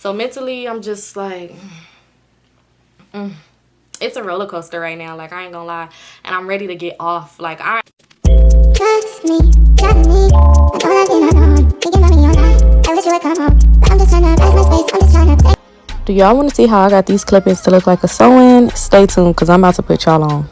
So mentally, I'm just like, it's a roller coaster right now. Like, I ain't gonna lie. And I'm ready to get off. Like, Trust me, trust me. I know that you're not on. Thinking about me all night. I wish you would come home, but I'm just trying to pass my space. I'm just trying to take. Do y'all want to see how I got these clip-ins to look like a sew-in? Stay tuned because I'm about to put y'all on.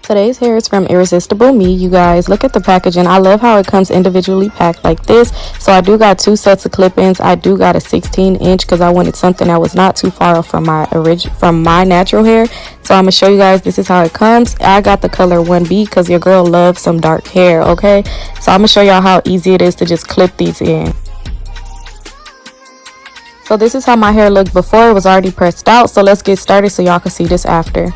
Today's hair is from Irresistible Me. You guys, look at the packaging. I love how it comes individually packed like this. So I do got 2 sets of clip-ins. I do got a 16-inch because I wanted something that was not too far off from my natural hair. So I'm gonna show you guys, this is how it comes. I got the color 1B because your girl loves some dark hair, okay? So I'm gonna show y'all how easy it is to just clip these in. So this is how my hair looked before. It was already pressed out. So let's get started so y'all can see this after.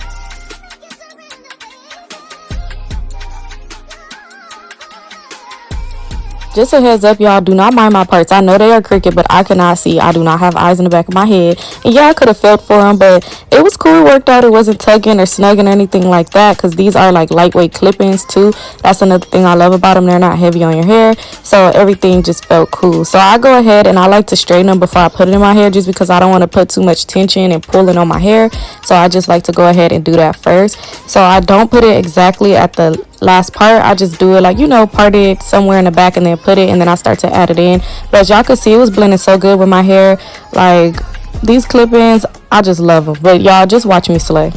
Just a heads up, y'all, do not mind my parts. I know they are crooked, but I cannot see. I do not have eyes in the back of my head. And yeah, I could have felt for them, but it was cool. It worked out. It wasn't tugging or snugging or anything like that because these are like lightweight clip-ins too. That's another thing I love about them. They're not heavy on your hair, so everything just felt cool. So I go ahead and I like to straighten them before I put it in my hair just because I don't want to put too much tension and pulling on my hair. So I just like to go ahead and do that first. So I don't put it exactly at the last part. I just do it like, you know, part it somewhere in the back and then put it, and then I start to add it in. But as y'all can see, it was blending so good with my hair. Like, these clip-ins, I just love them. But y'all just watch me slay.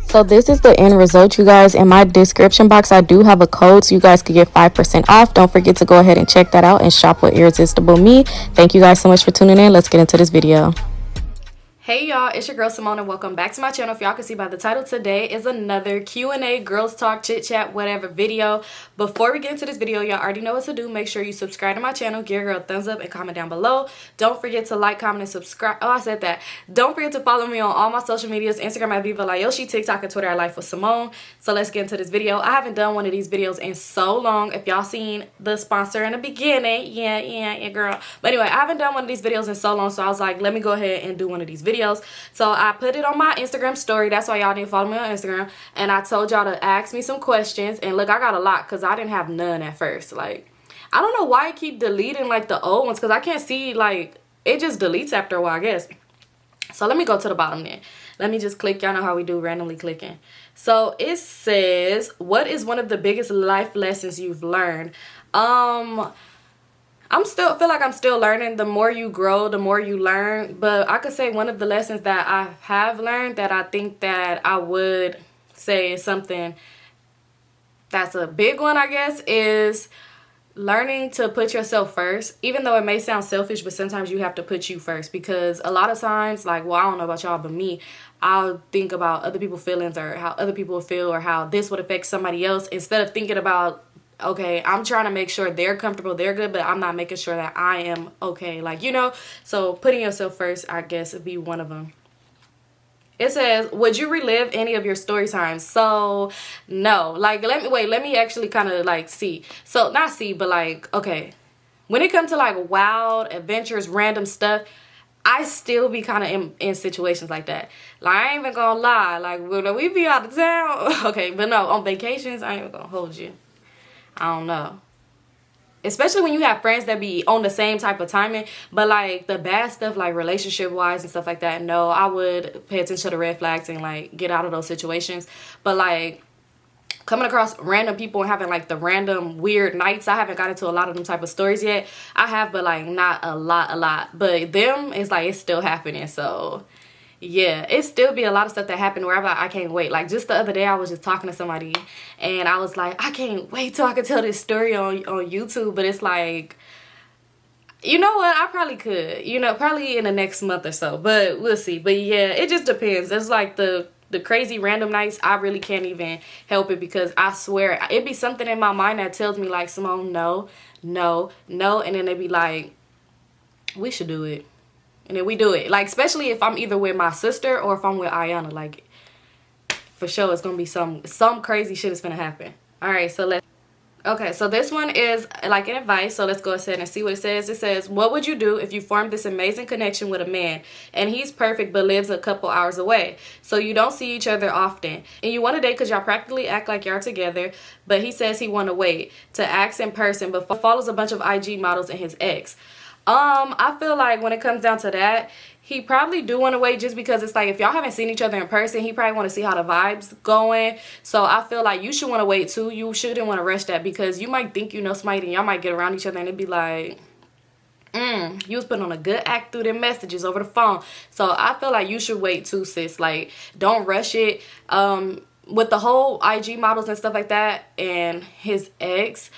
So this is the end result, you guys. In my description box, I do have a code so you guys could get 5% off. Don't forget to go ahead and check that out and shop with Irresistible Me. Thank you guys so much for tuning in. Let's get into this video. hey y'all, it's your girl Symone and welcome back to my channel. If y'all can see by the title, today is another Q&A, girls talk, chit chat, whatever video. Before we get into this video, y'all already know what to do. Make sure you subscribe to my channel, give your girl a thumbs up and comment down below. Don't forget to like, comment, and subscribe. Oh, I said that. Don't forget to follow me on all my social medias, Instagram at Vivalayoshii, TikTok and Twitter at LifeWithSymone. So let's get into this video. I haven't done one of these videos in so long. If y'all seen the sponsor in the beginning, yeah, girl. But anyway, I haven't done one of these videos in so long, so I was like, let me go ahead and do one of these videos. So I put it on my Instagram story. That's why y'all didn't follow me on Instagram. And I told y'all to ask me some questions. And look, I got a lot because I didn't have none at first. Like, I don't know why I keep deleting like the old ones because I can't see, like, it just deletes after a while, I guess. So let me go to the bottom then. Let me just click. Y'all know how we do randomly clicking. So it says, what is one of the biggest life lessons you've learned? Feel like I'm still learning. The more you grow, the more you learn. But I could say one of the lessons that I have learned that I think that I would say is something that's a big one, I guess, is learning to put yourself first. Even though it may sound selfish, but sometimes you have to put you first. Because a lot of times, like, well, I don't know about y'all, but me, I'll think about other people's feelings or how other people feel or how this would affect somebody else instead of thinking about, okay, I'm trying to make sure they're comfortable, they're good, but I'm not making sure that I am okay. Like, you know, so putting yourself first, I guess, would be one of them. It says, would you relive any of your story times? So, no. Like, let me actually kind of, like, see. So, not see, but, like, okay. When it comes to, like, wild, adventures, random stuff, I still be kind of in situations like that. Like, I ain't even gonna lie. Like, when we be out of town, okay, but no, on vacations, I ain't even gonna hold you. I don't know. Especially when you have friends that be on the same type of timing. But, like, the bad stuff, like, relationship-wise and stuff like that, no, I would pay attention to the red flags and, like, get out of those situations. But, like, coming across random people and having, like, the random weird nights, I haven't got into a lot of them type of stories yet. I have, but, like, not a lot. But them, it's, like, it's still happening, so yeah, it still be a lot of stuff that happened where I'm like, I can't wait. Like, just the other day, I was just talking to somebody, and I was like, I can't wait till I can tell this story on YouTube. But it's like, you know what? I probably could. You know, probably in the next month or so. But we'll see. But yeah, it just depends. It's like the the crazy random nights, I really can't even help it, because I swear it'd be something in my mind that tells me like, Symone, no, no, no, and then it'd be like, we should do it, and then we do it. Like, especially if I'm either with my sister or if I'm with Ayana, like, for sure it's gonna be some crazy shit is gonna happen. All right, so okay, so this one is like an advice, so let's go ahead and see what it says. It says, what would you do if you formed this amazing connection with a man and he's perfect but lives a couple hours away, so you don't see each other often, and you want to date because y'all practically act like y'all together, but he says he want to wait to act in person but follows a bunch of IG models and his ex? I feel like when it comes down to that, he probably do want to wait, just because it's like, if y'all haven't seen each other in person, he probably want to see how the vibes going. So I feel like you should want to wait too. You shouldn't want to rush that, because you might think you know somebody and y'all might get around each other and it'd be like, you was putting on a good act through them messages over the phone. So I feel like you should wait too, sis. Like, don't rush it. With the whole IG models and stuff like that and his ex,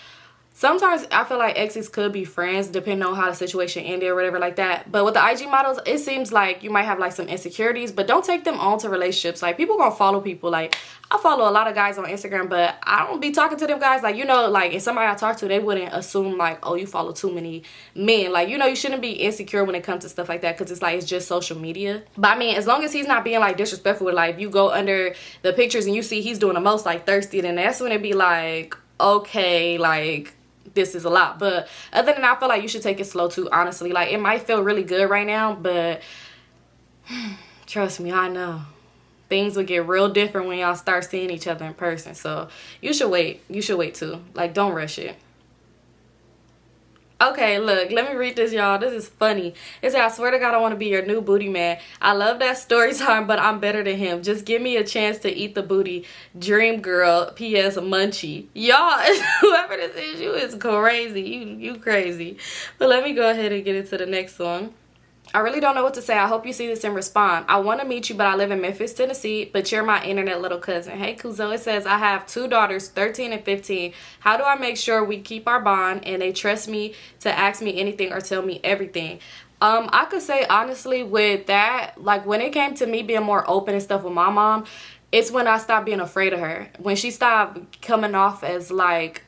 sometimes I feel like exes could be friends depending on how the situation ended or whatever like that. But with the IG models, it seems like you might have like some insecurities, but don't take them on to relationships. Like, people gonna follow people. Like, I follow a lot of guys on Instagram, but I don't be talking to them guys. Like, you know, like if somebody I talk to, they wouldn't assume like, oh, you follow too many men. Like, you know, you shouldn't be insecure when it comes to stuff like that, because it's like, it's just social media. But I mean, as long as he's not being like disrespectful, like if you go under the pictures and you see he's doing the most like thirsty, then that's when it be like, okay, like, this is a lot. But other than that, I feel like you should take it slow too, honestly. Like, it might feel really good right now, but trust me, I know things will get real different when y'all start seeing each other in person. So you should wait. You should wait too. Like, don't rush it. Okay, look, let me read this, y'all. This is funny. It says, I swear to God, I want to be your new booty man. I love that story time, but I'm better than him. Just give me a chance to eat the booty. Dream girl, P.S. Munchie. Y'all, whoever this is, you is crazy. You crazy. But let me go ahead and get into the next one. I really don't know what to say. I hope you see this and respond. I want to meet you, but I live in Memphis, Tennessee, but you're my internet little cousin. Hey, Kuzo. It says, I have 2 daughters, 13 and 15. How do I make sure we keep our bond and they trust me to ask me anything or tell me everything? I could say, honestly, with that, like, when it came to me being more open and stuff with my mom, it's when I stopped being afraid of her. When she stopped coming off as, like,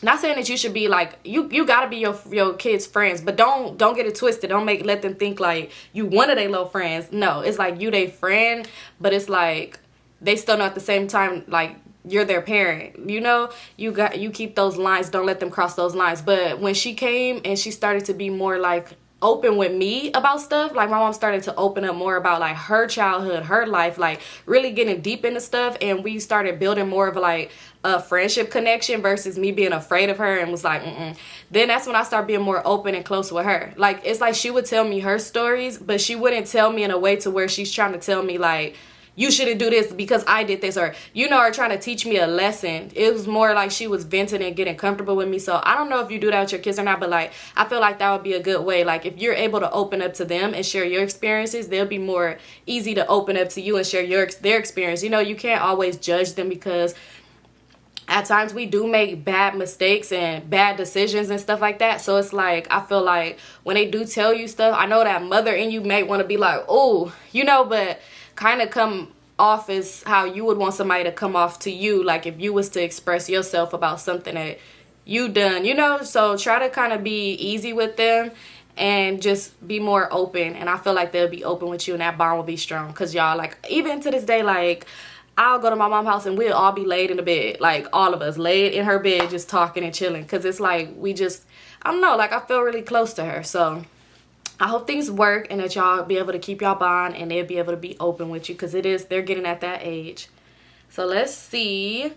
not saying that you should be like, you gotta be your kids' friends, but don't get it twisted. Don't let them think like you one of their little friends. No, it's like you their friend, but it's like they still know at the same time like you're their parent. You know, you keep those lines. Don't let them cross those lines. But when she came and she started to be more like open with me about stuff, like my mom started to open up more about like her childhood, her life, like really getting deep into stuff, and we started building more of like a friendship connection versus me being afraid of her and was like then that's when I started being more open and close with her. Like, it's like she would tell me her stories, but she wouldn't tell me in a way to where she's trying to tell me like, you shouldn't do this because I did this, or, you know, or trying to teach me a lesson. It was more like she was venting and getting comfortable with me. So I don't know if you do that with your kids or not, but like, I feel like that would be a good way. Like, if you're able to open up to them and share your experiences, they'll be more easy to open up to you and share their experience. You know, you can't always judge them, because at times we do make bad mistakes and bad decisions and stuff like that. So it's like, I feel like when they do tell you stuff, I know that mother in you may want to be like, oh, you know, but kind of come off as how you would want somebody to come off to you, like if you was to express yourself about something that you done, you know. So try to kind of be easy with them and just be more open, and I feel like they'll be open with you and that bond will be strong. Because y'all, like, even to this day, like, I'll go to my mom's house and we'll all be laid in the bed, like all of us laid in her bed just talking and chilling, because it's like we just, I don't know, like I feel really close to her. So I hope things work and that y'all be able to keep y'all bond and they'll be able to be open with you, because they're getting at that age. So let's see.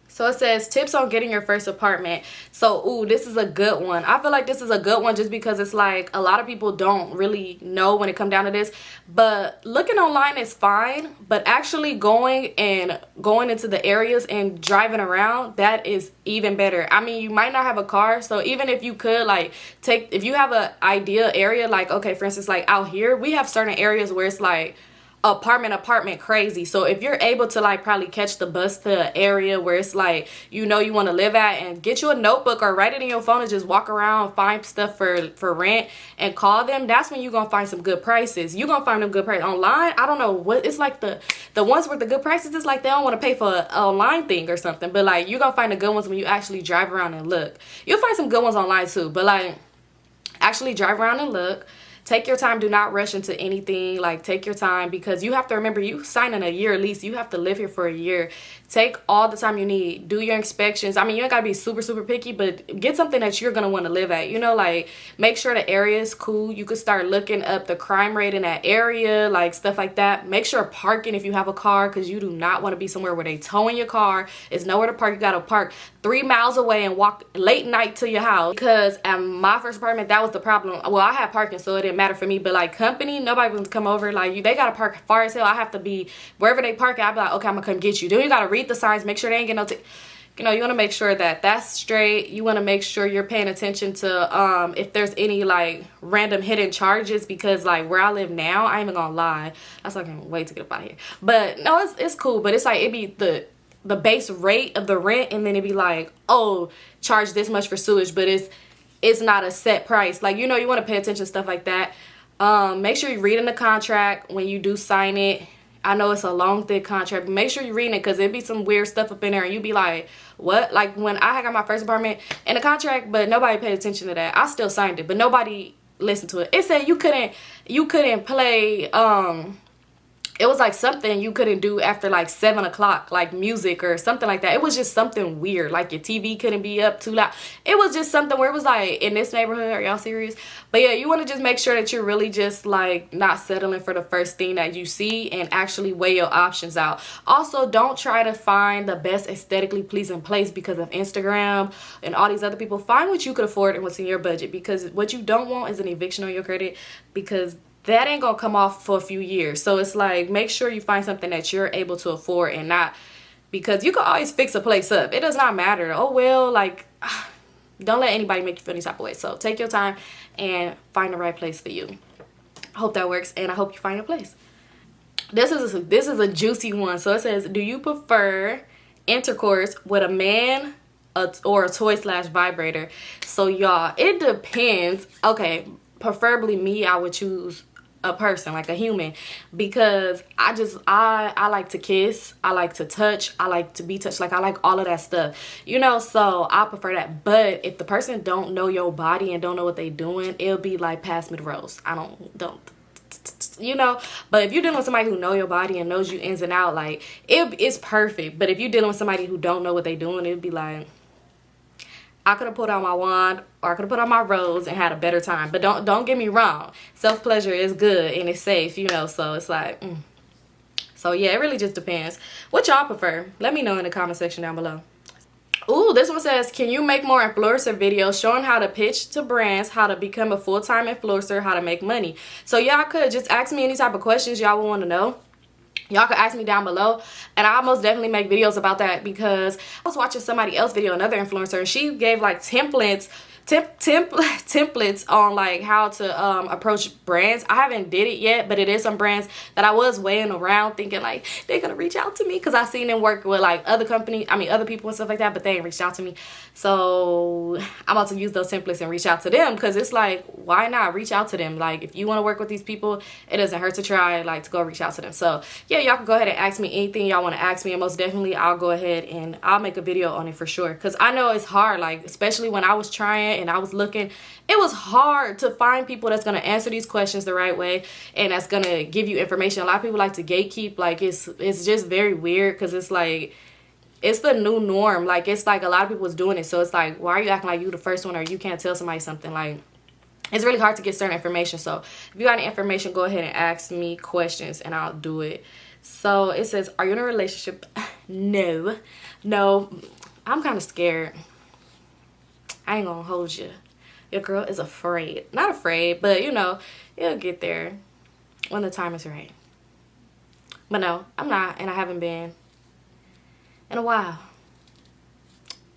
So it says, tips on getting your first apartment. So, ooh, this is a good one. I feel like this is a good one just because it's like a lot of people don't really know when it comes down to this. But looking online is fine. But actually going into the areas and driving around, that is even better. I mean, you might not have a car. So even if you could, like, if you have an ideal area, like, okay, for instance, like out here, we have certain areas where it's like, apartment crazy. So if you're able to like probably catch the bus to an area where it's like you want to live at, and get you a notebook or write it in your phone and just walk around, find stuff for rent and call them, that's when you're gonna find some good prices. You're gonna find them good prices online. I don't know what it's like, the ones with the good prices, it's like they don't want to pay for an online thing or something, but like you're gonna find the good ones when you actually drive around and look. You'll find some good ones online too, but like actually drive around and look. Take your time. Do not rush into anything. Like, take your time, because you have to remember, you signing a year lease. You have to live here for a year. Take all the time you need. Do your inspections. I mean, you ain't gotta be super picky, but get something that you're gonna want to live at. Like, make sure the area is cool. You could start looking up the crime rate in that area, like stuff like that. Make sure parking if you have a car, because you do not want to be somewhere where they towing your car. It's nowhere to park. You gotta park 3 miles away and walk late night to your house. Because at my first apartment, that was the problem. Well, I had parking, so it didn't matter for me, but like company, nobody would come over. Like, they gotta park far as hell. I have to be wherever they park at. I'd be like, okay, I'm gonna come get you. Then you gotta read the signs, make sure they ain't get no you want to make sure that that's straight. You want to make sure you're paying attention to if there's any like random hidden charges, because like where I live now, I ain't even gonna lie, that's like, I can't wait to get up out of here. But no, it's cool, but it's like it be the base rate of the rent, and then it'd be like, oh, charge this much for sewage, but it's not a set price. Like, you want to pay attention to stuff like that. Make sure you're reading the contract when you do sign it. I know it's a long, thick contract, but make sure you're reading it, because it'd be some weird stuff up in there and you'd be like, what? Like when I got my first apartment in the contract, but nobody paid attention to that. I still signed it, but nobody listened to it. It said you couldn't play it was like something you couldn't do after like 7 o'clock, like music or something like that. It was just something weird. Like your TV couldn't be up too loud. It was just something where it was like, in this neighborhood, are y'all serious? But yeah, you want to just make sure that you're really just like not settling for the first thing that you see, and actually weigh your options out. Also, don't try to find the best aesthetically pleasing place because of Instagram and all these other people. Find what you could afford and what's in your budget, because what you don't want is an eviction on your credit, because that ain't gonna come off for a few years. So it's like, make sure you find something that you're able to afford, and not, because you can always fix a place up. It does not matter. Oh well, like, don't let anybody make you feel any type of way. So take your time and find the right place for you. I hope that works, and I hope you find your place. This is a juicy one. So it says, do you prefer intercourse with a man or a toy / vibrator? So y'all, it depends. Okay, preferably me, I would choose a person, like a human, because I like to kiss, I like to touch, I like to be touched, like I like all of that stuff, so I prefer that. But if the person don't know your body and don't know what they doing, it'll be like pass me the rose. I don't but if you're dealing with somebody who know your body and knows you ins and out, like it's perfect. But if you're dealing with somebody who don't know what they doing, it'd be like, I could have put on my wand, or I could have put on my rose and had a better time. But don't get me wrong. Self-pleasure is good and it's safe, so it's like, So yeah, it really just depends. What y'all prefer? Let me know in the comment section down below. Ooh, this one says, can you make more influencer videos showing how to pitch to brands, how to become a full-time influencer, how to make money? So y'all could just ask me any type of questions y'all would want to know. Y'all can ask me down below, and I'll most definitely make videos about that, because I was watching somebody else video, another influencer, and she gave like templates on like how to approach brands. I haven't did it yet, but it is some brands that I was weighing around thinking like they're gonna reach out to me, because I seen them work with like other people and stuff like that, but they ain't reached out to me. So I'm about to use those templates and reach out to them, because it's like, why not reach out to them? Like, if you want to work with these people, it doesn't hurt to try, like, to go reach out to them. So yeah, y'all can go ahead and ask me anything y'all want to ask me, and most definitely I'll go ahead and I'll make a video on it for sure, because I know it's hard, like especially when I was trying and I was looking, it was hard to find people that's going to answer these questions the right way and that's going to give you information. A lot of people like to gatekeep, like it's just very weird, because it's like, it's the new norm. Like, it's like a lot of people was doing it, so it's like, why are you acting like you the first one, or you can't tell somebody something? Like, it's really hard to get certain information. So if you got any information, go ahead and ask me questions and I'll do it. So it says, are you in a relationship? No, I'm kind of scared. I ain't gonna hold you. Your girl is afraid. Not afraid, but it'll get there when the time is right. But no, I'm not, and I haven't been in a while.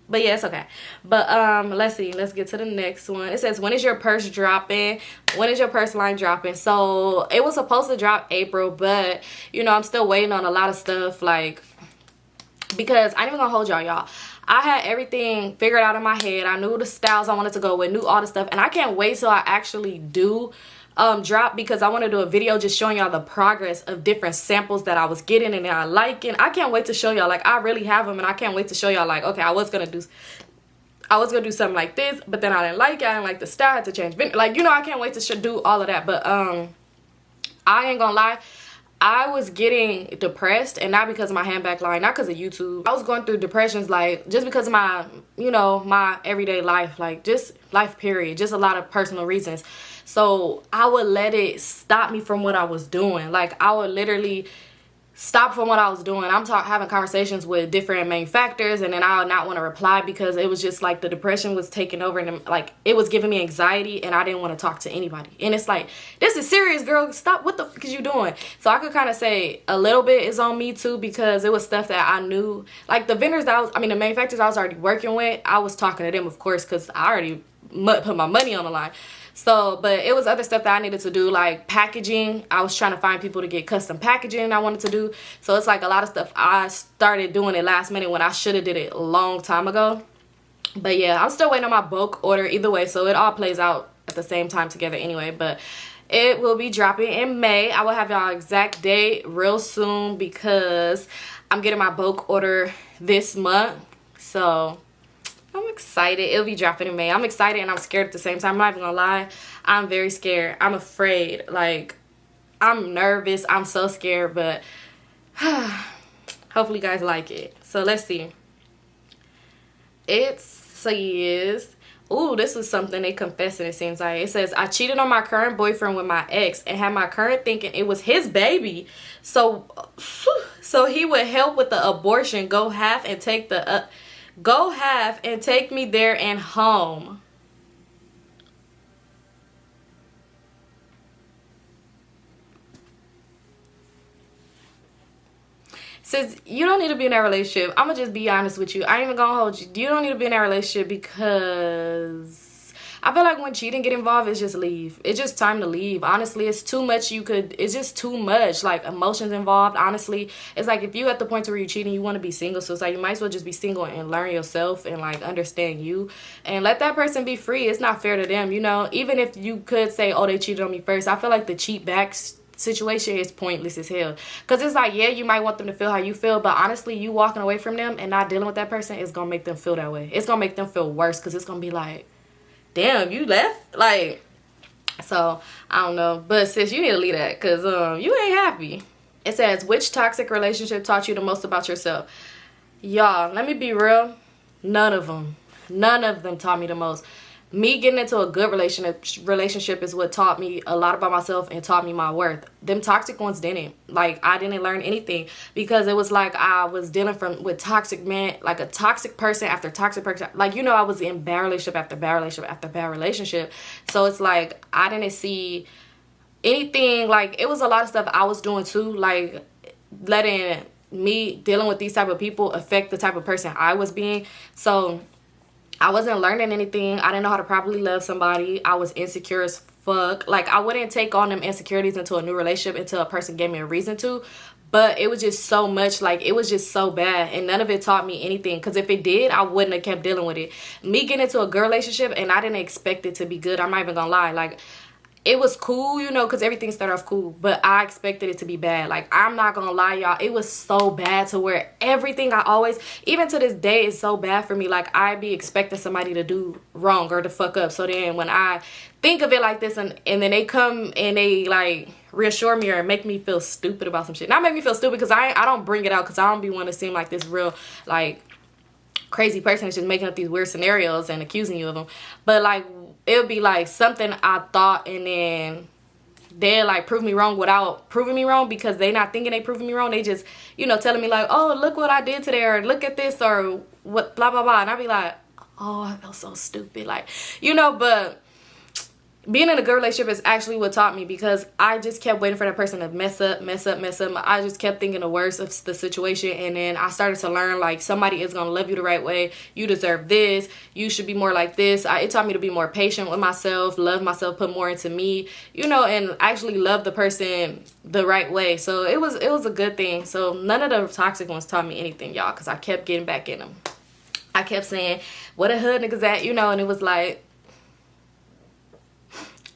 But yeah, it's okay. But let's see. Let's get to the next one. It says, when is your purse dropping? When is your purse line dropping? So it was supposed to drop April, but you know, I'm still waiting on a lot of stuff, like, because I ain't even gonna hold y'all. I had everything figured out in my head. I knew the styles I wanted to go with, knew all the stuff, and I can't wait till I actually do drop, because I want to do a video just showing y'all the progress of different samples that I was getting and that I liking. I can't wait to show y'all, like, I really have them, and I can't wait to show y'all, like, okay, I was gonna do something like this, but then I didn't like it. I didn't like the style. I had to change, like, you know, I can't wait to do all of that. But I ain't gonna lie, I was getting depressed, and not because of my handbag line, not because of YouTube. I was going through depressions, like, just because of my, you know, my everyday life, like, just life period, just a lot of personal reasons. So I would let it stop me from what I was doing. Like, I would literally stop from what I was doing. I'm having conversations with different manufacturers, and then I would not want to reply because it was just like the depression was taking over, and like it was giving me anxiety, and I didn't want to talk to anybody. And it's like, this is serious, girl. Stop. What the fuck is you doing? So I could kind of say a little bit is on me too, because it was stuff that I knew, like the vendors that the manufacturers I was already working with, I was talking to them, of course, because I already put my money on the line. So, but it was other stuff that I needed to do, like packaging. I was trying to find people to get custom packaging I wanted to do. So it's like a lot of stuff I started doing it last minute when I should have did it a long time ago. But yeah, I'm still waiting on my bulk order either way. So it all plays out at the same time together anyway. But it will be dropping in May. I will have y'all exact date real soon, because I'm getting my bulk order this month. So I'm excited. It'll be dropping in May. I'm excited and I'm scared at the same time. I'm not even gonna lie. I'm very scared. I'm afraid. Like, I'm nervous. I'm so scared, but hopefully you guys like it. So let's see. It says, ooh, this was something they confessing, it seems like. It says, I cheated on my current boyfriend with my ex and had my current thinking it was his baby. So he would help with the abortion, go half and take me there and home. Says, you don't need to be in that relationship. I'm gonna just be honest with you. I ain't even gonna hold you. You don't need to be in that relationship, because I feel like when cheating get involved, it's just leave. It's just time to leave. Honestly, it's too much. It's just too much, like, emotions involved. Honestly, it's like, if you at the point where you're cheating, you want to be single. So it's like, you might as well just be single and learn yourself and like understand you, and let that person be free. It's not fair to them, you know. Even if you could say, oh, they cheated on me first, I feel like the cheat back situation is pointless as hell, because it's like, yeah, you might want them to feel how you feel, but honestly, you walking away from them and not dealing with that person is gonna make them feel that way. It's gonna make them feel worse, because it's gonna be like, damn, you left, like. So I don't know, but sis, you need to leave that, because you ain't happy. It says, which toxic relationship taught you the most about yourself? Y'all, let me be real, none of them taught me the most. Me getting into a good relationship is what taught me a lot about myself and taught me my worth. Them toxic ones didn't. Like, I didn't learn anything, because it was like I was dealing with toxic men, like a toxic person after toxic person. Like, you know, I was in bad relationship after bad relationship after bad relationship. So it's like, I didn't see anything. Like, it was a lot of stuff I was doing too, like letting me dealing with these type of people affect the type of person I was being. So I wasn't learning anything. I didn't know how to properly love somebody. I was insecure as fuck. Like, I wouldn't take on them insecurities into a new relationship until a person gave me a reason to. But it was just so much, like, it was just so bad, and none of it taught me anything, because if it did, I wouldn't have kept dealing with it. Me getting into a good relationship, and I didn't expect it to be good. I'm not even gonna lie. Like, it was cool, you know, because everything started off cool, but I expected it to be bad. Like, I'm not gonna lie, y'all, it was so bad to where everything even to this day, is so bad for me. Like, I be expecting somebody to do wrong or to fuck up. So then when I think of it like this, and then they come and they like reassure me or make me feel stupid about some shit. Not make me feel stupid, because I don't bring it out, because I don't be wanting to seem like this real, like, crazy person is just making up these weird scenarios and accusing you of them. But like, it would be like something I thought, and then they'll like prove me wrong without proving me wrong, because they not thinking they proving me wrong. They just, you know, telling me like, oh, look what I did today, or look at this, or what, blah blah blah. And I be like, oh, I felt so stupid, like, you know. But being in a good relationship is actually what taught me, because I just kept waiting for that person to mess up. I just kept thinking the worst of the situation, and then I started to learn, like, somebody is going to love you the right way. You deserve this. You should be more like this. It taught me to be more patient with myself, love myself, put more into me, you know, and actually love the person the right way. So it was a good thing. So none of the toxic ones taught me anything, y'all, because I kept getting back in them. I kept saying, what a hood niggas at, you know, and it was like,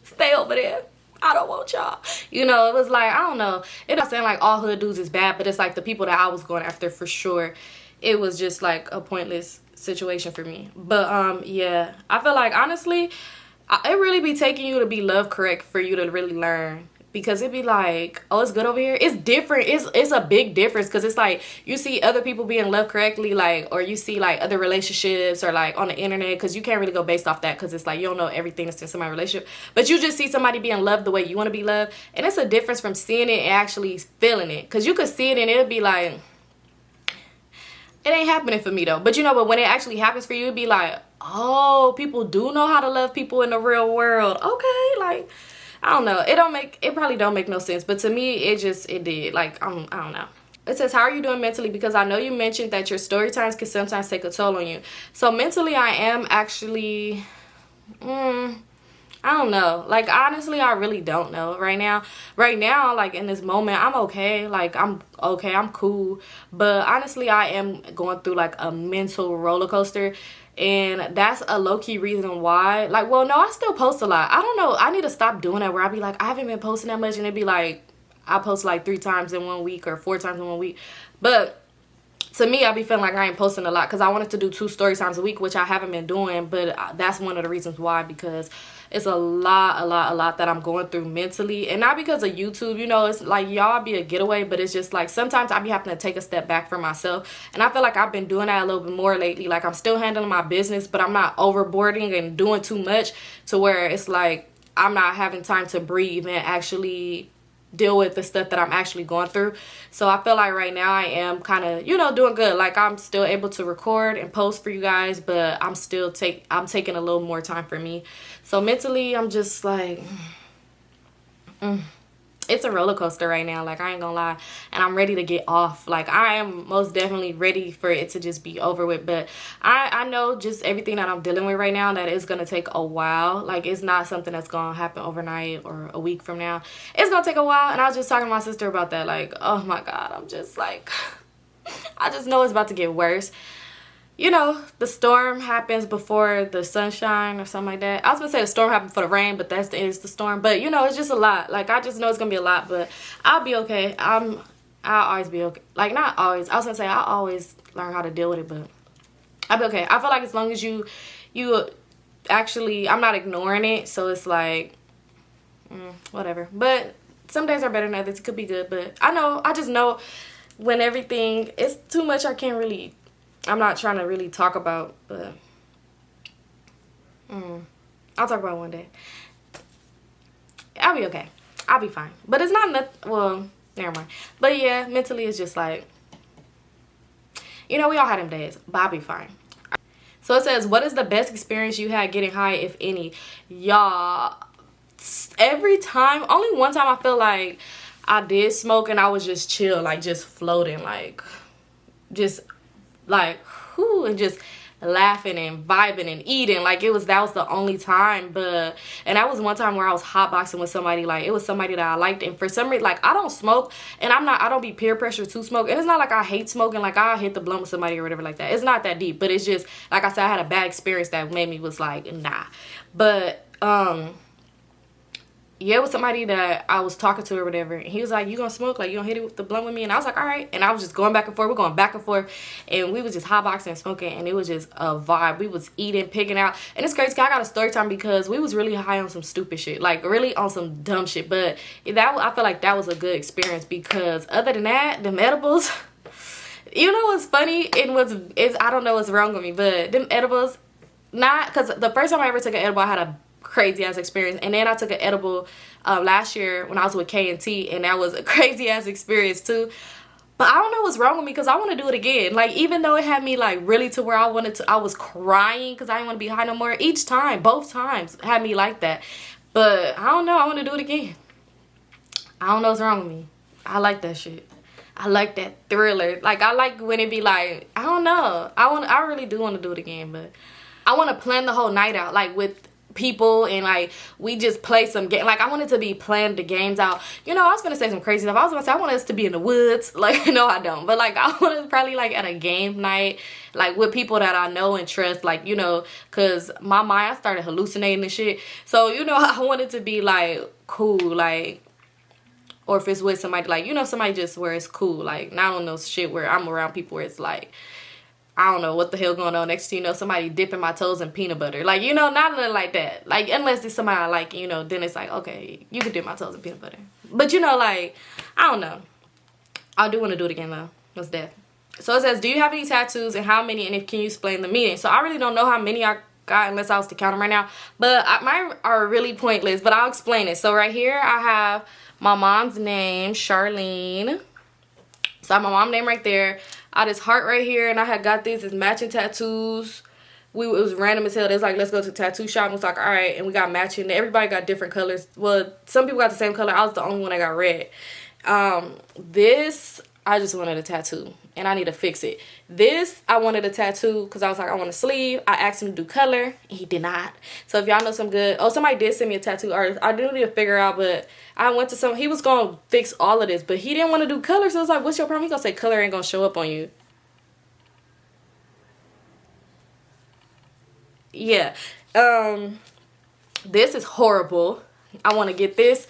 stay over there. I don't want y'all. You know, it was like, I don't know. It's not saying like all hood dudes is bad, but it's like the people that I was going after for sure. It was just like a pointless situation for me. But yeah, I feel like honestly, it really be taking you to be love correct for you to really learn. Because it'd be like, oh, it's good over here. It's different. It's a big difference, because it's like you see other people being loved correctly, like, or you see like other relationships or like on the internet, because you can't really go based off that, because it's like you don't know everything that's in somebody's relationship, but you just see somebody being loved the way you want to be loved, and it's a difference from seeing it and actually feeling it. Because you could see it and it'll be like, it ain't happening for me though. But you know, but when it actually happens for you, it'd be like, oh, people do know how to love people in the real world. Okay, like, I don't know. It probably don't make no sense. But to me, it did. Like, I don't know. It says, how are you doing mentally? Because I know you mentioned that your story times can sometimes take a toll on you. So mentally, I am actually, I don't know. Like, honestly, I really don't know right now. Right now, like, in this moment, I'm okay. Like, I'm okay. I'm cool. But honestly, I am going through, like, a mental roller coaster. And that's a low-key reason why. Like, well, no, I still post a lot. I don't know. I need to stop doing that, where I be like, I haven't been posting that much. And it'd be like, I post like 3 times in 1 week or 4 times in 1 week. But to me, I be feeling like I ain't posting a lot, because I wanted to do 2 story times a week, which I haven't been doing. But that's one of the reasons why, because it's a lot that I'm going through mentally. And not because of YouTube, you know, it's like y'all be a getaway, but it's just like sometimes I be having to take a step back for myself. And I feel like I've been doing that a little bit more lately. Like, I'm still handling my business, but I'm not overboarding and doing too much to where it's like I'm not having time to breathe and actually deal with the stuff that I'm actually going through. So I feel like right now I am kind of, you know, doing good. Like, I'm still able to record and post for you guys, but I'm still I'm taking a little more time for me. So mentally, I'm just like, it's a roller coaster right now. Like, I ain't gonna lie. And I'm ready to get off. Like, I am most definitely ready for it to just be over with. But I know just everything that I'm dealing with right now, that it's gonna take a while. Like, it's not something that's gonna happen overnight or a week from now. It's gonna take a while. And I was just talking to my sister about that. Like, oh my God, I'm just like, I just know it's about to get worse. You know, the storm happens before the sunshine or something like that. I was gonna say the storm happened before the rain, but it's the storm. But you know, it's just a lot. Like, I just know it's gonna be a lot, but I'll be okay. I'll always be okay. Like, not always. I was gonna say I'll always learn how to deal with it, but I'll be okay. I feel like as long as you actually, I'm not ignoring it, so it's like whatever. But some days are better than others. It could be good, but I just know when everything is too much, I'm not trying to really talk about, but I'll talk about it one day. I'll be okay. I'll be fine. But it's not nothing, well, never mind. But yeah, mentally it's just like, you know, we all had them days, but I'll be fine. So it says, what is the best experience you had getting high, if any? Y'all, every time, only one time I feel like I did smoke and I was just chill, like just floating, like just like whoo, and just laughing and vibing and eating. Like, that was the only time. But and that was one time where I was hotboxing with somebody. Like, it was somebody that I liked, and for some reason, like, I don't smoke, and I don't be peer pressure to smoke, and it's not like I hate smoking. Like, I'll hit the blunt with somebody or whatever like that. It's not that deep, but it's just like I said, I had a bad experience that made me was like, nah. But yeah, it was somebody that I was talking to or whatever, and he was like, you gonna smoke? Like, you gonna hit it with the blunt with me? And I was like, all right. And I was just going back and forth. We're going back and forth, and we was just hotboxing and smoking, and it was just a vibe. We was eating, picking out, and it's crazy. I got a story time because we was really high on some stupid shit, like really on some dumb shit. But I feel like that was a good experience, because other than that, them edibles, you know what's funny? I don't know what's wrong with me, but them edibles, not because the first time I ever took an edible, I had a crazy ass experience, and then I took an edible last year when I was with K&T, and that was a crazy ass experience too. But I don't know what's wrong with me, because I want to do it again. Like, even though it had me like really to where I was crying because I didn't want to be high no more. Both times had me like that. But I don't know. I want to do it again. I don't know what's wrong with me. I like that shit. I like that thriller. Like, I like when it be like, I don't know. I really do want to do it again, but I want to plan the whole night out, like, with people, and like we just play some game. Like, I wanted to be playing the games out. You know, I was gonna say some crazy stuff. I was gonna say I want us to be in the woods. Like, no, I don't. But like, I want to probably like at a game night, like with people that I know and trust. Like, you know, cause my mind, I started hallucinating and shit. So, you know, I want it to be like cool, like, or if it's with somebody, like, you know, somebody just where it's cool. Like, not on those shit where I'm around people where it's like, I don't know what the hell going on. Next thing you know, somebody dipping my toes in peanut butter. Like, you know, not nothing like that. Like, unless it's somebody I like, you know, then it's like, okay, you can dip my toes in peanut butter. But, you know, like, I don't know. I do want to do it again, though. What's that? So it says, do you have any tattoos and how many, and if can you explain the meaning? So I really don't know how many I got unless I was to count them right now. But mine are really pointless, but I'll explain it. So right here, I have my mom's name, Charlene. So I have my mom's name right there. I had this heart right here, and I had got these as matching tattoos. It was random as hell. They was like, let's go to the tattoo shop. And it was like, all right, and we got matching. Everybody got different colors. Well, some people got the same color. I was the only one that got red. This, I just wanted a tattoo, and I need to fix it. This, I wanted a tattoo because I was like, I want a sleeve. I asked him to do color, and he did not. So if y'all know some good, oh, somebody did send me a tattoo artist. I do need to figure out, but I went to some, he was going to fix all of this, but he didn't want to do color. So I was like, what's your problem? He going to say color ain't going to show up on you. Yeah. This is horrible. I want to get this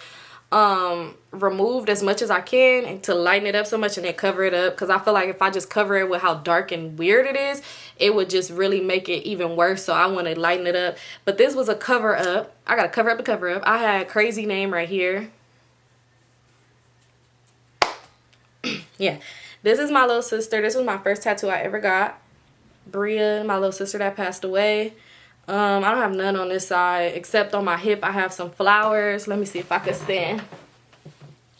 removed as much as I can and to lighten it up so much and then cover it up, because I feel like if I just cover it with how dark and weird it is, it would just really make it even worse. So I want to lighten it up. But this was a cover up. I got to cover up the cover up. I had a crazy name right here. Yeah, this is my little sister. This was my first tattoo I ever got. Bria, my little sister that passed away. I don't have none on this side except on my hip. I have some flowers. Let me see if I can stand.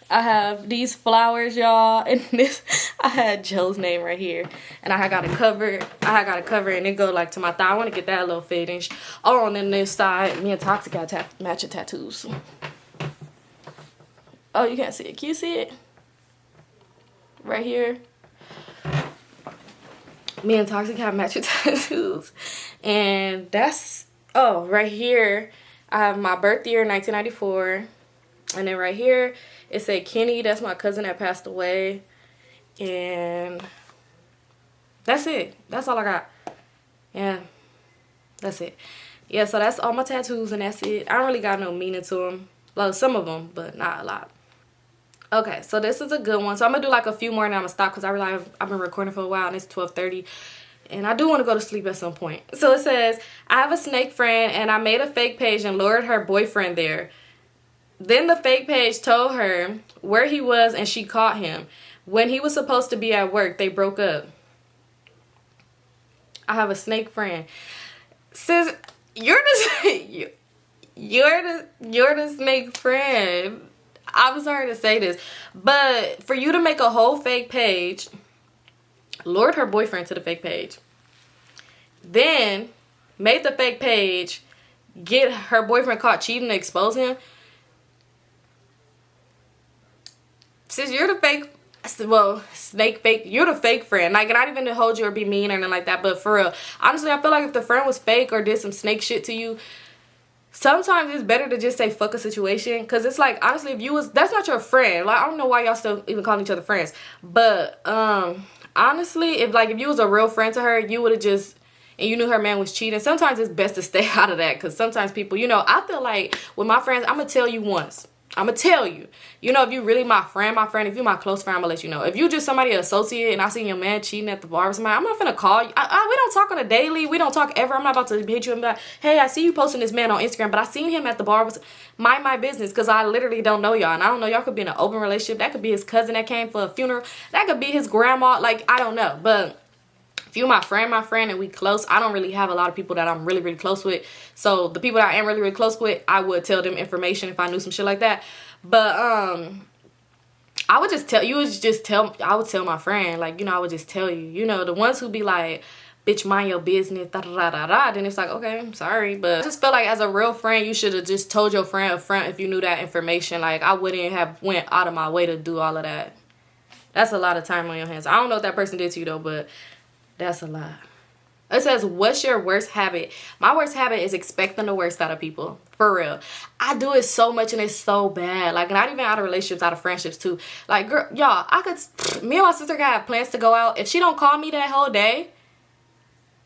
I have these flowers, y'all, and this, I had Joe's name right here, and I got a cover. And it go like to my thigh. I want to get that a little finish. Oh, and then this side, me and Toxic got matching tattoos. Oh, you can't see it. Can you see it? Right here. Me and Toxic have matching tattoos. And that's, oh, right here, I have my birth year, 1994. And then right here, it said Kenny. That's my cousin that passed away. And that's it. That's all I got. Yeah, that's it. Yeah, so that's all my tattoos, and that's it. I don't really got no meaning to them. Well, some of them, but not a lot. Okay, so this is a good one. So I'm going to do like a few more and I'm going to stop because I realize I've been recording for a while and it's 12:30. And I do want to go to sleep at some point. So it says, I have a snake friend and I made a fake page and lured her boyfriend there. Then the fake page told her where he was and she caught him. When he was supposed to be at work, they broke up. I have a snake friend. Sis, you're the snake friend. I'm sorry to say this, but for you to make a whole fake page, lured her boyfriend to the fake page, then made the fake page, get her boyfriend caught cheating to expose him. Sis, you're the fake, well, snake fake, you're the fake friend. Like, not even to hold you or be mean or anything like that, but for real, honestly, I feel like if the friend was fake or did some snake shit to you, sometimes it's better to just say fuck a situation, because it's like, honestly, if you was, that's not your friend. Like, I don't know why y'all still even calling each other friends, but honestly, if you was a real friend to her, you would have just, and you knew her man was cheating, sometimes it's best to stay out of that, because sometimes people, you know, I feel like with my friends, I'm gonna tell you once. I'm gonna tell you. You know, if you really my friend, if you my close friend, I'm gonna let you know. If you just somebody associate and I seen your man cheating at the bar with somebody, I'm not finna call you. We don't talk on a daily. We don't talk ever. I'm not about to hit you and be like, hey, I see you posting this man on Instagram, but I seen him at the bar with, mind my business, because I literally don't know y'all. And I don't know, y'all could be in an open relationship. That could be his cousin that came for a funeral. That could be his grandma. Like, I don't know. But if you my friend, and we close, I don't really have a lot of people that I'm really, really close with. So the people that I am really, really close with, I would tell them information if I knew some shit like that. But I would just tell, I would tell my friend, like, you know, I would just tell you, you know, the ones who be like bitch, mind your business, da da da da da, then it's like, okay, I'm sorry. But I just feel like as a real friend, you should have just told your friend up front if you knew that information. Like, I wouldn't have went out of my way to do all of that. That's a lot of time on your hands. I don't know what that person did to you though, but that's a lot. It says, what's your worst habit? My worst habit is expecting the worst out of people. For real. I do it so much and it's so bad. Like, not even out of relationships, out of friendships too. Like, girl, y'all, me and my sister can have plans to go out. If she don't call me that whole day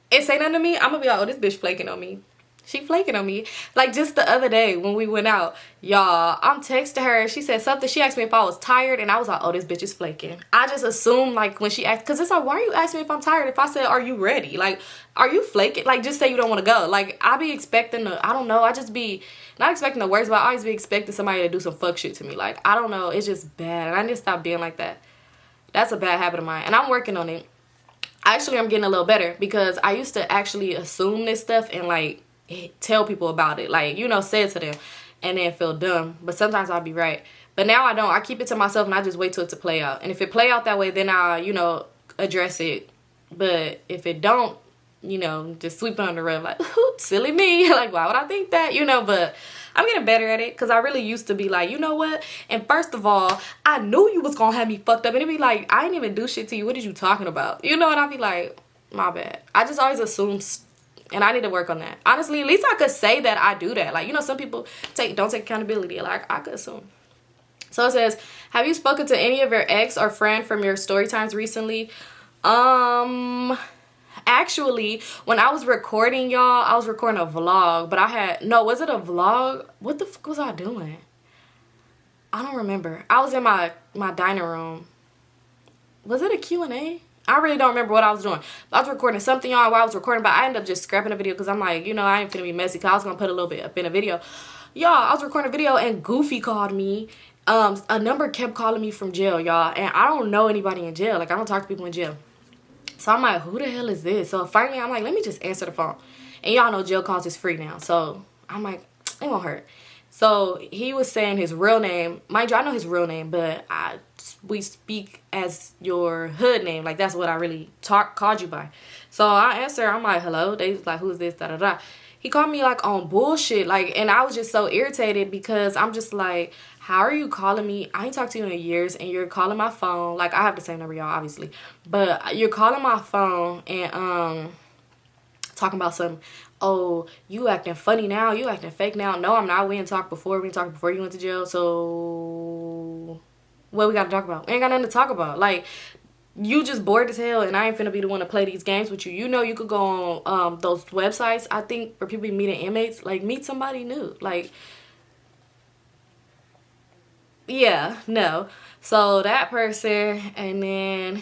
and say nothing to me, I'm gonna be like, oh, this bitch flaking on me. She flaking on me. Like, just the other day when we went out, y'all, I'm texting her. She said something. She asked me if I was tired, and I was like, oh, this bitch is flaking. I just assumed, like, when she asked, because it's like, why are you asking me if I'm tired? If I said, are you ready? Like, are you flaking? Like, just say you don't want to go. Like, I be expecting I don't know. I just be, not expecting the worst, but I always be expecting somebody to do some fuck shit to me. Like, I don't know. It's just bad. And I need to stop being like that. That's a bad habit of mine. And I'm working on it. Actually, I'm getting a little better because I used to actually assume this stuff and, like, tell people about it, like, you know, say it to them and then feel dumb. But sometimes I'll be right, but now I don't. I keep it to myself and I just wait till it to play out, and if it play out that way, then I'll, you know, address it. But if it don't, you know, just sweep it on the rug, like, silly me. Like, why would I think that, you know? But I'm getting better at it because I really used to be like, you know what, and first of all, I knew you was gonna have me fucked up, and it'd be like, I didn't even do shit to you, what are you talking about, you know? And I'd be like, my bad. I just always assume, and I need to work on that. Honestly, at least I could say that I do that. Like, you know, some people don't take accountability. Like, I could assume. So it says, have you spoken to any of your ex or friend from your story times recently? Actually, when I was recording, y'all, I was recording a vlog, but was it a vlog? What the fuck was I doing? I don't remember. I was in my dining room. Was it a Q&A? I really don't remember what I was doing. I was recording something, y'all, while I was recording, but I ended up just scrapping the video because I'm like, you know, I ain't finna be messy because I was going to put a little bit up in a video. Y'all, I was recording a video and Goofy called me. A number kept calling me from jail, y'all, and I don't know anybody in jail. Like, I don't talk to people in jail. So I'm like, who the hell is this? So finally, I'm like, let me just answer the phone. And y'all know jail calls is free now. So I'm like, it won't hurt. So he was saying his real name. Mind you, I know his real name, but we speak as your hood name. Like, that's what I really called you by. So I answer. I'm like, hello. They was like, who's this? Da da da. He called me like on bullshit. Like, and I was just so irritated because I'm just like, how are you calling me? I ain't talked to you in years, and you're calling my phone. Like, I have the same number, y'all, obviously. But you're calling my phone and talking about some, oh, you acting funny now, you acting fake now. No, I'm not. We didn't talk before. We didn't talk before you went to jail. So what we got to talk about? We ain't got nothing to talk about. Like, you just bored as hell, and I ain't finna be the one to play these games with you. You know, you could go on those websites, I think, for people meeting inmates. Like, meet somebody new. Like, yeah, no. So that person, and then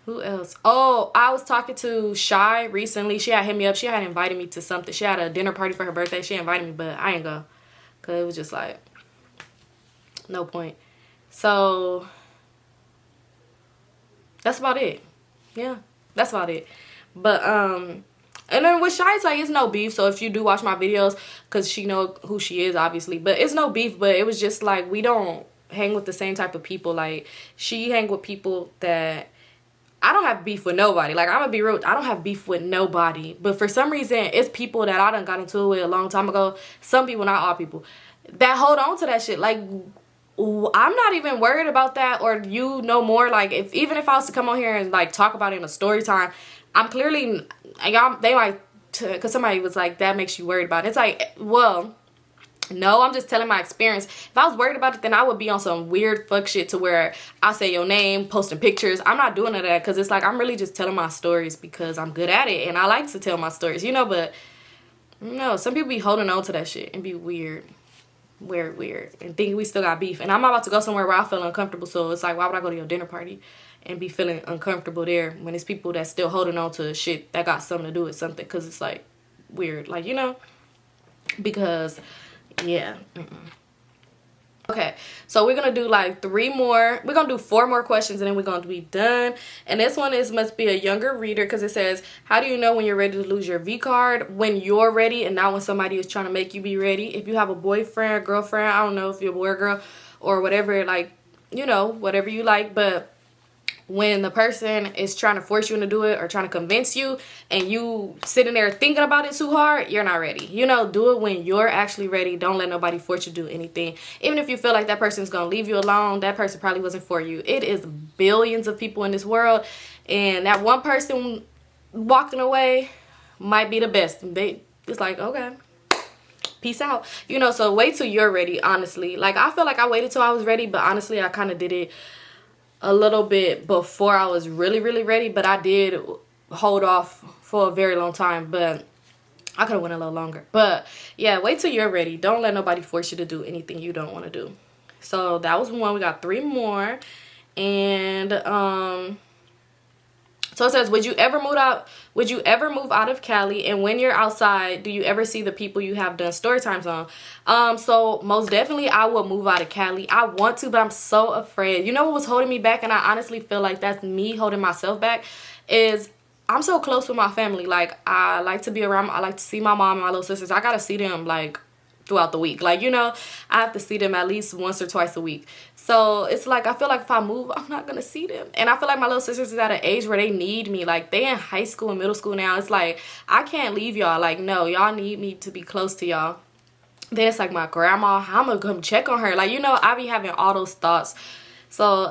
who else? Oh, I was talking to Shy recently. She had hit me up. She had invited me to something. She had a dinner party for her birthday. She invited me, but I ain't go. Because it was just like, no point. So, that's about it. Yeah, that's about it. But, and then with Shy, it's like, it's no beef. So if you do watch my videos, because she know who she is, obviously. But it's no beef. But it was just like, we don't hang with the same type of people. Like, she hang with people that, I don't have beef with nobody. Like, I'm gonna be real, I don't have beef with nobody. But for some reason, it's people that I done got into it with a long time ago. Some people, not all people, that hold on to that shit. Like, I'm not even worried about that, or you know more. Like, even if I was to come on here and like talk about it in a story time, I'm clearly, y'all, they might, because somebody was like, that makes you worried about it. It's like, well, no, I'm just telling my experience. If I was worried about it, then I would be on some weird fuck shit to where I say your name, posting pictures. I'm not doing that because it's like, I'm really just telling my stories because I'm good at it and I like to tell my stories, you know. But no, some people be holding on to that shit and be weird and think we still got beef. And I'm about to go somewhere where I feel uncomfortable, so it's like, why would I go to your dinner party and be feeling uncomfortable there when it's people that's still holding on to shit that got something to do with something? Because it's like weird, like, you know, because yeah. Okay, so we're gonna do like 3 more. We're gonna do 4 more questions and then we're gonna be done. And this one must be a younger reader because it says, how do you know when you're ready to lose your V card? When you're ready and not when somebody is trying to make you be ready. If you have a boyfriend, girlfriend, I don't know if you're a boy or girl or whatever, like, you know, whatever you like, but when the person is trying to force you into do it or trying to convince you and you sitting there thinking about it too hard, you're not ready. You know, do it when you're actually ready. Don't let nobody force you to do anything. Even if you feel like that person's going to leave you alone, that person probably wasn't for you. It is billions of people in this world, and that one person walking away might be the best. It's like, okay, peace out. You know, so wait till you're ready, honestly. Like, I feel like I waited till I was ready, but honestly, I kind of did it a little bit before I was really, really ready, but I did hold off for a very long time, but I could have went a little longer. But yeah, wait till you're ready. Don't let nobody force you to do anything you don't want to do. So that was one. We got 3 more. And so it says, would you ever move out of Cali, and when you're outside, do you ever see the people you have done story times on? So most definitely I would move out of Cali. I want to, but I'm so afraid. You know what was holding me back, and I honestly feel like that's me holding myself back, is I'm so close with my family. Like, I like to be around, I like to see my mom and my little sisters. I gotta see them like throughout the week. Like, you know, I have to see them at least once or twice a week. So it's like, I feel like if I move, I'm not gonna see them. And I feel like my little sisters is at an age where they need me. Like, they in high school and middle school now. It's like, I can't leave y'all. Like, no, y'all need me to be close to y'all. Then it's like my grandma, I'm gonna come check on her. Like, you know, I be having all those thoughts. So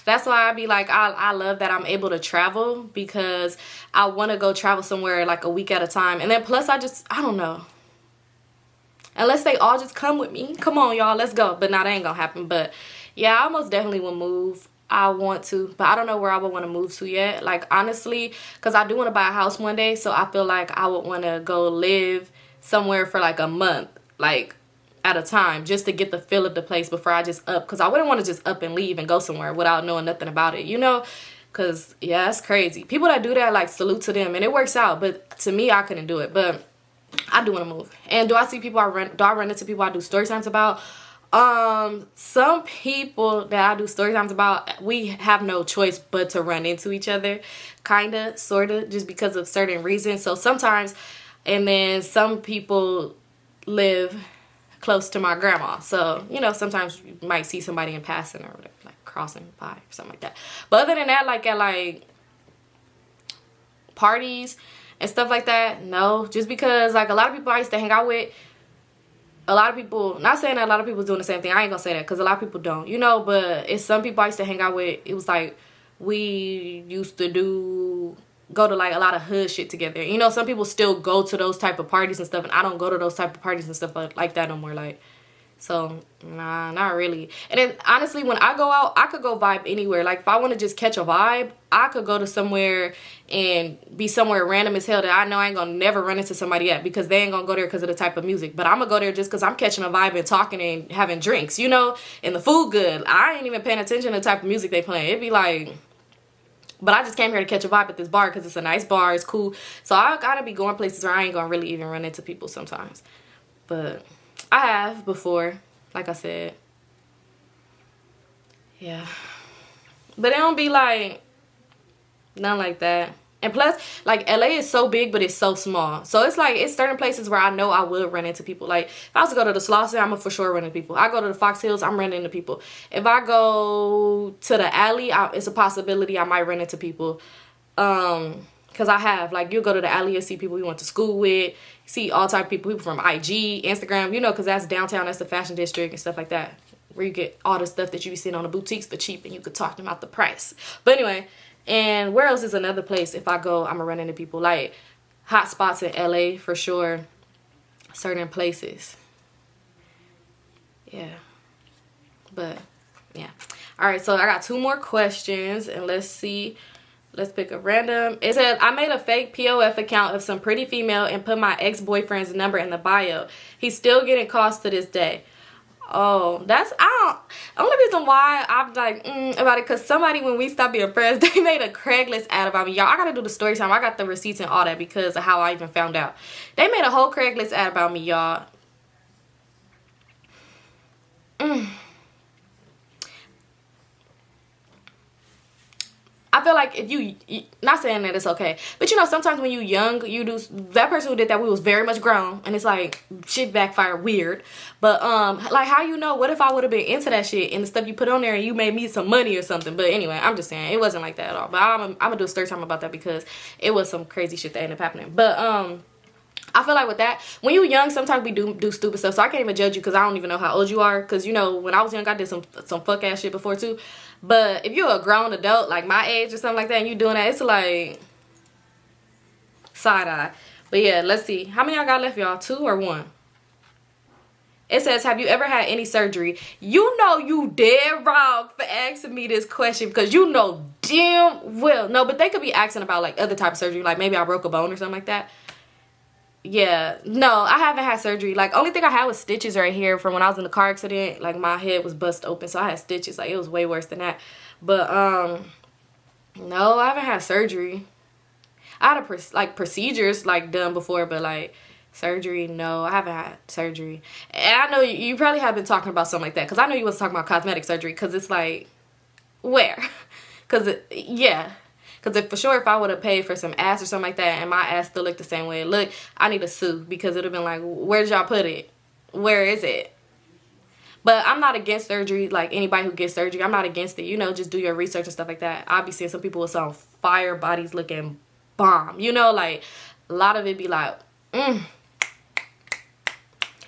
that's why I be like, I love that I'm able to travel, because I want to go travel somewhere like a week at a time. And then plus I don't know. Unless they all just come with me. Come on, y'all, let's go. But nah, that ain't gonna happen. But yeah, I most definitely will move. I want to, but I don't know where I would want to move to yet. Like, honestly, because I do want to buy a house one day. So I feel like I would want to go live somewhere for like a month, like at a time, just to get the feel of the place before I just up. Because I wouldn't want to just up and leave and go somewhere without knowing nothing about it, you know? Because, yeah, that's crazy. People that do that, like, salute to them. And it works out. But to me, I couldn't do it. But I do want to move. And do I see people do I run into people I do story times about? Some people that I do story times about, we have no choice but to run into each other, kinda, sorta, just because of certain reasons. So sometimes, and then some people live close to my grandma, so you know, sometimes you might see somebody in passing or whatever, like crossing by or something like that. But other than that, like at like parties and stuff like that, no. Just because like a lot of people I used to hang out with, a lot of people, not saying that a lot of people doing the same thing, I ain't gonna say that, because a lot of people don't, you know, but it's some people I used to hang out with, it was like we used to go to like a lot of hood shit together. You know, some people still go to those type of parties and stuff, and I don't go to those type of parties and stuff like that no more. Like, so nah, not really. And then honestly, when I go out, I could go vibe anywhere. Like, if I want to just catch a vibe, I could go to somewhere and be somewhere random as hell that I know I ain't gonna never run into somebody at, because they ain't gonna go there because of the type of music. But I'm gonna go there just because I'm catching a vibe and talking and having drinks, you know, and the food good. I ain't even paying attention to the type of music they playing. It'd be like, but I just came here to catch a vibe at this bar because it's a nice bar, it's cool. So I gotta be going places where I ain't gonna really even run into people sometimes. But I have before, like I said. Yeah. But it don't be like, nothing like that. And plus, like, LA is so big, but it's so small. So it's like, it's certain places where I know I will run into people. Like, if I was to go to the Slauson, I'm gonna for sure run into people. I go to the Fox Hills, I'm running into people. If I go to the alley, it's a possibility I might run into people. Because I have, like, you'll go to the alley and see people you went to school with. See all type of people from IG, Instagram, you know, because that's downtown, that's the fashion district and stuff like that, where you get all the stuff that you be seeing on the boutiques for cheap, and you could talk to them about the price. But anyway, and where else is another place if I go, I'm gonna run into people? Like, hot spots in LA for sure. Certain places. Yeah. But, yeah. Alright, so I got 2 more questions, and let's see. Let's pick a random. It said, I made a fake POF account of some pretty female and put my ex-boyfriend's number in the bio. He's still getting calls to this day. Oh, that's, only reason why I'm like, about it, because somebody, when we stopped being friends, they made a Craigslist ad about me. Y'all, I gotta do the story time. I got the receipts and all that because of how I even found out. They made a whole Craigslist ad about me, y'all. I I feel like if you, not saying that it's okay, but you know, sometimes when you young, you do, that person who did that, we was very much grown, and it's like, shit backfired weird. But, like, how you know, what if I would have been into that shit and the stuff you put on there and you made me some money or something? But anyway, I'm just saying, it wasn't like that at all. But I'm gonna do a story time about that because it was some crazy shit that ended up happening. But, I feel like with that, when you young, sometimes we do stupid stuff. So I can't even judge you because I don't even know how old you are. Because, you know, when I was young, I did some fuck ass shit before too. But if you're a grown adult, like my age or something like that, and you doing that, it's like side eye. But yeah, let's see. How many I got left, y'all? 2 or 1? It says, have you ever had any surgery? You know you dead wrong for asking me this question because you know damn well. No, but they could be asking about like other type of surgery. Like maybe I broke a bone or something like that. Yeah, no, I haven't had surgery. Like, only thing I had was stitches right here from when I was in the car accident. Like, my head was bust open, so I had stitches. Like, it was way worse than that. But, no, I haven't had surgery. I had, procedures, like, done before, but, like, surgery, no, I haven't had surgery. And I know you probably have been talking about something like that, because I know you was talking about cosmetic surgery, because it's, like, where? Because, yeah. Because if I would have paid for some ass or something like that and my ass still looked the same way it looked, I need to sue because it would have been like, where did y'all put it? Where is it? But I'm not against surgery. Like, anybody who gets surgery, I'm not against it. You know, just do your research and stuff like that. I'll be seeing some people with some fire bodies looking bomb. You know, like, a lot of it be like, But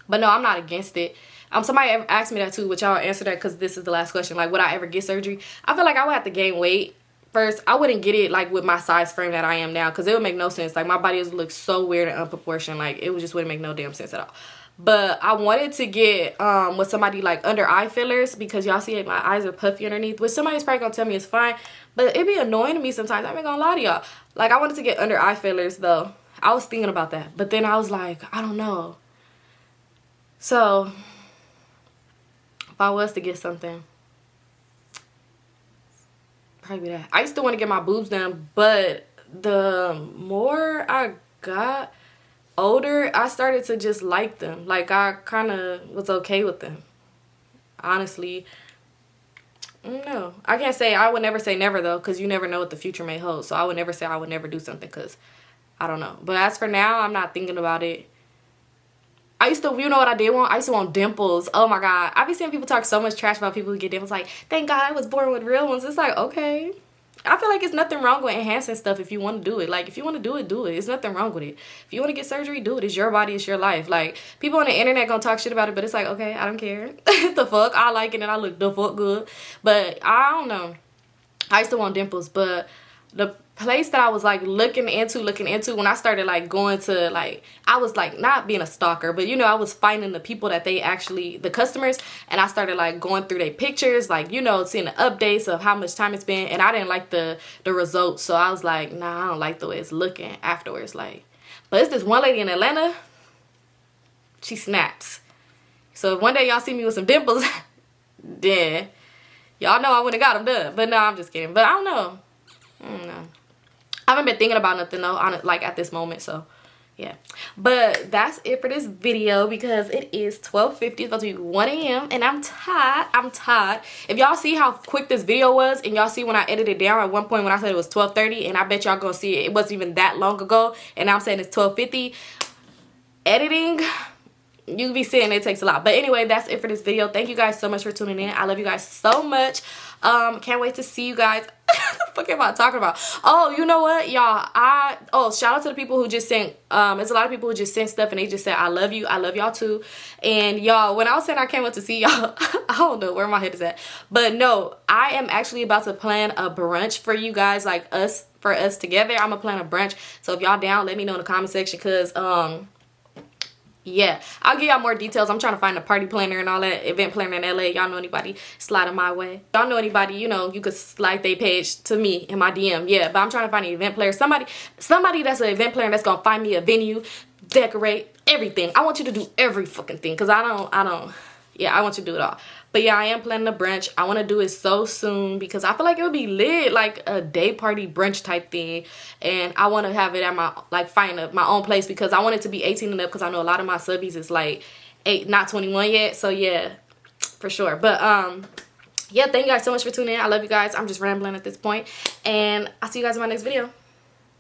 no, I'm not against it. Somebody ever asked me that too, which y'all answer that because this is the last question. Like, would I ever get surgery? I feel like I would have to gain weight. First, I wouldn't get it, like, with my size frame that I am now. Because it would make no sense. Like, my body would look so weird and unproportioned. Like, it just wouldn't make no damn sense at all. But I wanted to get with somebody, like, under eye fillers. Because y'all see my eyes are puffy underneath. Which somebody's probably going to tell me it's fine. But it be annoying to me sometimes. I'm not going to lie to y'all. Like, I wanted to get under eye fillers, though. I was thinking about that. But then I was like, I don't know. So, if I was to get something, probably that. I used to want to get my boobs done, but the more I got older, I started to just like them. Like, I kind of was okay with them. Honestly, no. I can't say, I would never say never, though, because you never know what the future may hold. So I would never say I would never do something because I don't know. But as for now, I'm not thinking about it. I used to, you know what I did want? I used to want dimples. Oh my God. I be seeing people talk so much trash about people who get dimples. Like, thank God I was born with real ones. It's like, okay. I feel like it's nothing wrong with enhancing stuff if you want to do it. Like, if you want to do it, do it. It's nothing wrong with it. If you want to get surgery, do it. It's your body. It's your life. Like, people on the internet gonna talk shit about it, but it's like, okay, I don't care. The fuck? I like it and I look the fuck good. But I don't know. I used to want dimples, but the place that I was like looking into when I started like going to, like, I was like not being a stalker, but you know, I was finding the people that they actually, the customers, and I started like going through their pictures, like, you know, seeing the updates of how much time it's been, and I didn't like the results, so I was like, nah, I don't like the way it's looking afterwards. Like, but it's this one lady in Atlanta, she snaps. So if one day y'all see me with some dimples, then y'all know I wouldn't have got them done. But no, I'm just kidding. But I don't know. I haven't been thinking about nothing though, on it, like at this moment, so yeah. But that's it for this video because it is 12:50. It's about to be 1 a.m. and I'm tired. If y'all see how quick this video was, and y'all see when I edited it down at one point when I said it was 12:30, and I bet y'all gonna see it wasn't even that long ago, and now I'm saying it's 12:50. Editing, you can be seeing it takes a lot. But anyway, that's it for this video. Thank you guys so much for tuning in. I love you guys so much. Can't wait to see you guys. What the fuck am I talking about? Oh, you know what, y'all? Shout out to the people who just sent, there's a lot of people who just sent stuff and they just said, I love you. I love y'all too. And y'all, when I was saying I can't wait to see y'all, I don't know where my head is at. But no, I am actually about to plan a brunch for you guys, like for us together. I'm gonna plan a brunch. So if y'all down, let me know in the comment section, because yeah, I'll give y'all more details. I'm trying to find a party planner and all that, event planner in LA. Y'all know anybody, slide in my way. Y'all know anybody, you know, you could slide their page to me in my DM. Yeah, but I'm trying to find an event planner. Somebody that's an event planner that's gonna find me a venue, decorate, everything. I want you to do every fucking thing, because I want you to do it all. But yeah, I am planning a brunch. I want to do it so soon because I feel like it would be lit, like a day party brunch type thing. And I want to have it at my, like, find my own place, because I want it to be 18 and up, because I know a lot of my subbies is like not 21 yet. So yeah, for sure. But yeah, thank you guys so much for tuning in. I love you guys. I'm just rambling at this point, and I'll see you guys in my next video.